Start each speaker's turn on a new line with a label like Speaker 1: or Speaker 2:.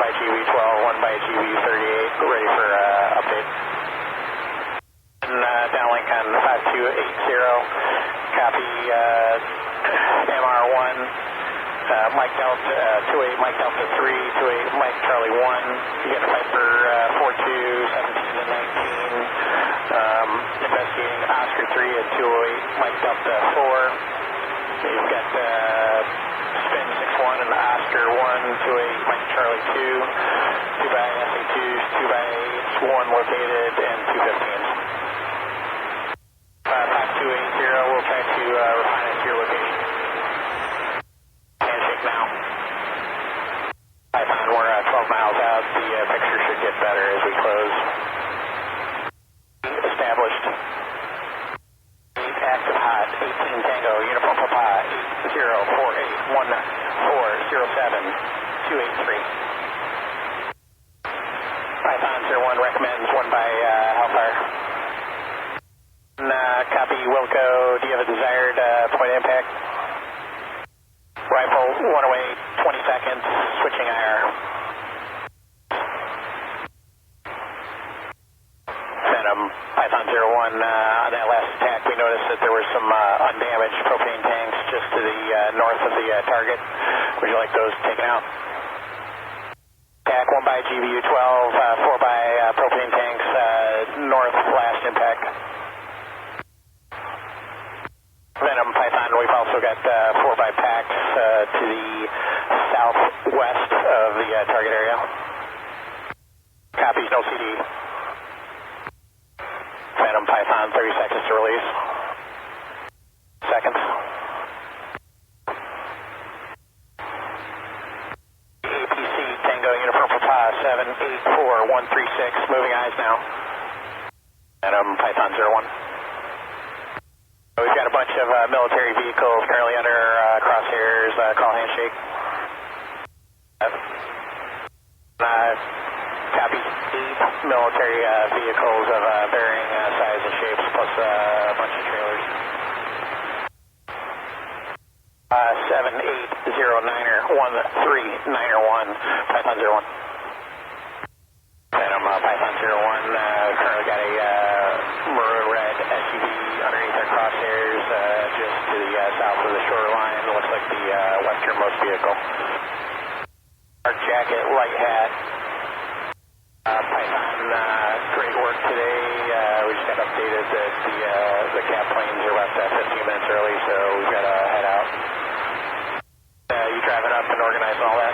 Speaker 1: GV12, 1 by GV38, ready for update. And downlink on 5280, copy MR1, Mike Delta 28, Mike Delta 3, 28, Mike Charlie 1, you got Piper 42, 17 and 19, investigating Oscar 3 at 208, Mike Delta 4, you've got Spin 61 and Oscar 1, 28, Mike Charlie 2, 2 by SA2s, 2 by 1 located, and 215s. 5280, we'll try to refine it to your location. Handshake now. Python, we're 12 miles out. The picture should get better as we close. Established. 8 active hot, 18 Tango, Uniform Papa, 80481407 283. Python 01 recommends 1 by Hellfire. Copy Wilco, do you have a desired point of impact? Rifle 108, 20 seconds, switching IR. Venom, Python 01, on that last attack we noticed that there were some undamaged propane tanks just to the north of the target. Would you like those taken out? Attack 1 by GVU 12, 4 by propane tanks, north last impact. Venom, Python, we've also got 4 by packs to the southwest of the target area. Copies, no CD. Venom, Python, 30 seconds to release. Seconds. APC, Tango, Uniform Papa, 784136, moving eyes now. Venom, Python 01. We've got a bunch of military vehicles currently under crosshairs, call handshake. Copies 8 military vehicles of varying size and shapes, plus a bunch of trailers. 7809er 1391, Python 01. Venom, Python 01, currently got a maroon red SUV underneath our crosshairs, just to the south of the shoreline. It looks like the westernmost vehicle. Dark jacket, light hat. Python, great work today. We just got updated that the cap planes are about 15 minutes early, so we've got to head out. You driving up and organizing all that?